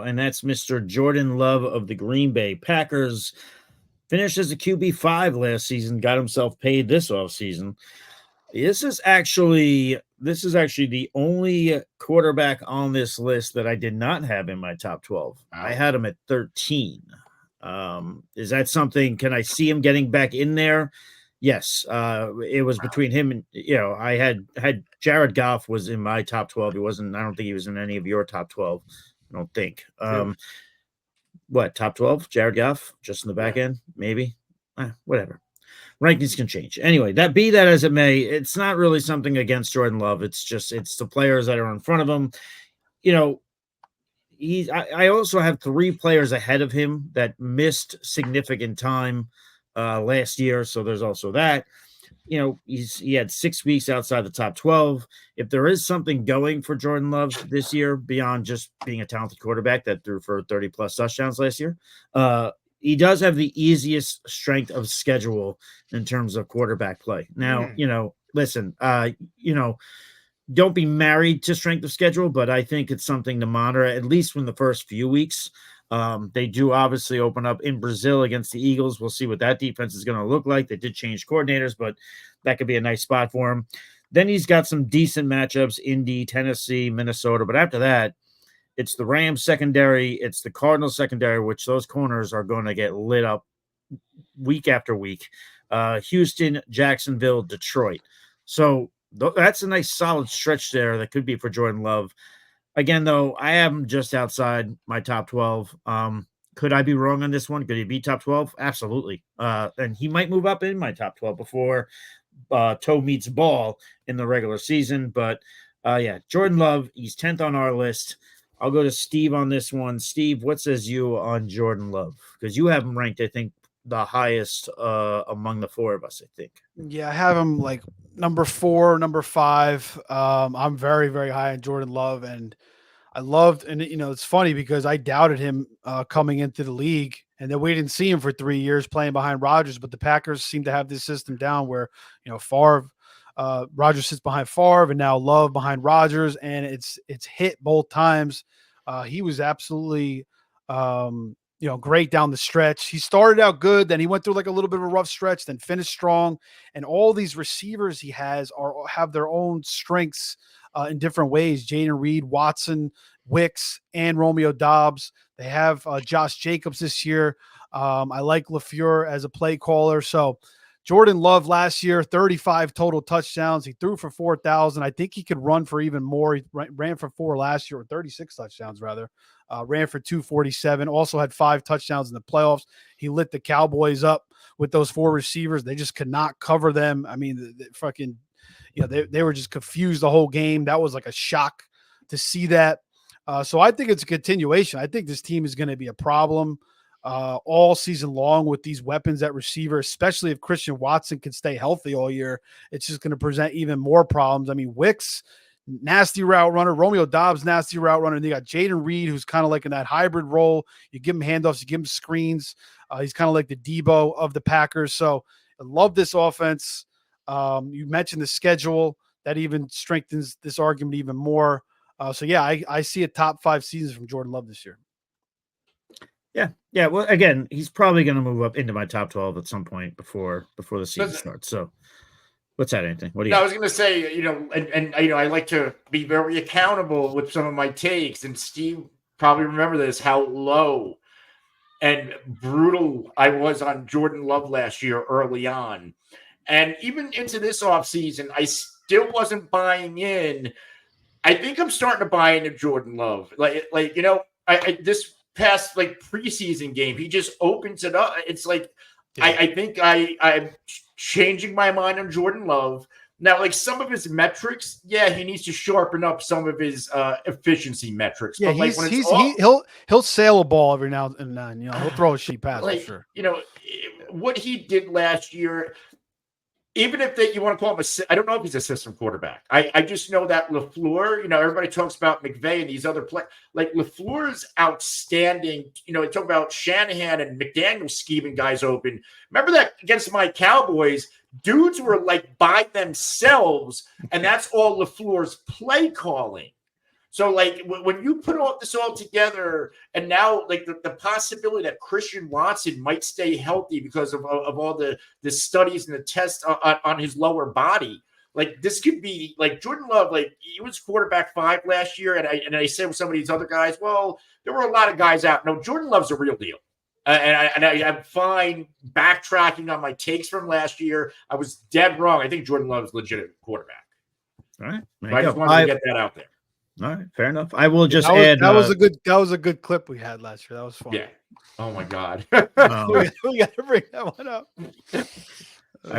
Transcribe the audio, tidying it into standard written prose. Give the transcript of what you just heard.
and that's Mr. Jordan Love of the Green Bay Packers. Finished as a QB5 last season, got himself paid this offseason. This is actually the only quarterback on this list that I did not have in my top 12. Wow. I had him at 13. Is that something? Can I see him getting back in there? Yes. It was between him and I had Jared Goff was in my top 12. He wasn't. I don't think he was in any of your top 12. I don't think. What, top 12? Jared Goff just in the back end, maybe. Whatever. Rankings can change. Anyway, that be that as it may, it's not really something against Jordan Love. It's the players that are in front of him. I also have 3 players ahead of him that missed significant time last year. So there's also that. He had 6 weeks outside the top 12. If there is something going for Jordan Love this year beyond just being a talented quarterback that threw for 30 plus touchdowns last year, he does have the easiest strength of schedule in terms of quarterback play. Now, listen, don't be married to strength of schedule, but I think it's something to monitor, at least from the first few weeks. They do obviously open up in Brazil against the Eagles. We'll see what that defense is going to look like. They did change coordinators, but that could be a nice spot for him. Then he's got some decent matchups, Indy, Tennessee, Minnesota. But after that, it's the Rams secondary. It's the Cardinals secondary, which those corners are going to get lit up week after week. Houston, Jacksonville, Detroit. So that's a nice solid stretch there that could be for Jordan Love. Again, though, I have him just outside my top 12. Could I be wrong on this one? Could he be top 12? Absolutely. And he might move up in my top 12 before toe meets ball in the regular season. But, Jordan Love, he's 10th on our list. I'll go to Steve on this one. Steve, what says you on Jordan Love? Because you have him ranked, I think, the highest among the 4 of us, I think. Yeah, I have him like number 4, number 5. I'm very, very high on Jordan Love, and I loved, and it's funny because I doubted him coming into the league, and then we didn't see him for 3 years playing behind Rodgers, but the Packers seem to have this system down where Favre, Rodgers sits behind Favre, and now Love behind Rodgers, and it's hit both times. He was absolutely great down the stretch. He started out good, then he went through like a little bit of a rough stretch, then finished strong. And all these receivers he has have their own strengths in different ways. Jaden Reed, Watson, Wicks, and Romeo Doubs. They have Josh Jacobs this year. I like LaFleur as a play caller. So Jordan Love last year, 35 total touchdowns. He threw for 4,000. I think he could run for even more. He ran for 4 last year, or 36 touchdowns rather. Ran for 247. Also had 5 touchdowns in the playoffs. He lit the Cowboys up with those 4 receivers. They just could not cover them. I mean, they were just confused the whole game. That was like a shock to see that. So I think it's a continuation. I think this team is going to be a problem all season long with these weapons at receiver, especially if Christian Watson can stay healthy all year. It's just going to present even more problems. I mean, Wicks, nasty route runner, Romeo Doubs, nasty route runner. And you got Jaden Reed, who's kind of like in that hybrid role. You give him handoffs, you give him screens. He's kind of like the Debo of the Packers. So I love this offense. You mentioned the schedule. That even strengthens this argument even more. I see a top 5 seasons from Jordan Love this year. Yeah. Well, again, he's probably going to move up into my top 12 at some point before the season starts. So, what's that, Anthony? What do you? I was going to say, I like to be very accountable with some of my takes, and Steve probably remember this, how low and brutal I was on Jordan Love last year early on. And even into this offseason, I still wasn't buying in. I think I'm starting to buy into Jordan Love. This past preseason game, he just opens it up. It's like, yeah. I think I'm changing my mind on Jordan Love. Now, some of his metrics, he needs to sharpen up some of his efficiency metrics. Yeah, but he'll sail a ball every now and then. He'll throw a shitty pass for sure. What he did last year, even if you want to call him I don't know if he's a system quarterback. I just know that LaFleur, everybody talks about McVay and these other players. LaFleur's outstanding. They talk about Shanahan and McDaniel scheming guys open. Remember that against my Cowboys, dudes were by themselves, and that's all LaFleur's play calling. So, like, when you put all this all together, and now, like, the possibility that Christian Watson might stay healthy because of all the studies and the tests on his lower body, like, this could be, like, Jordan Love, like, he was quarterback 5 last year, and I said with some of these other guys, well, there were a lot of guys out. No, Jordan Love's a real deal. I'm fine backtracking on my takes from last year. I was dead wrong. I think Jordan Love's legitimate quarterback. All right. So I just wanted to get that out there. All right, fair enough. I will just that add that was a good clip we had last year. That was fun. Yeah. Oh my God. We got to bring that one up.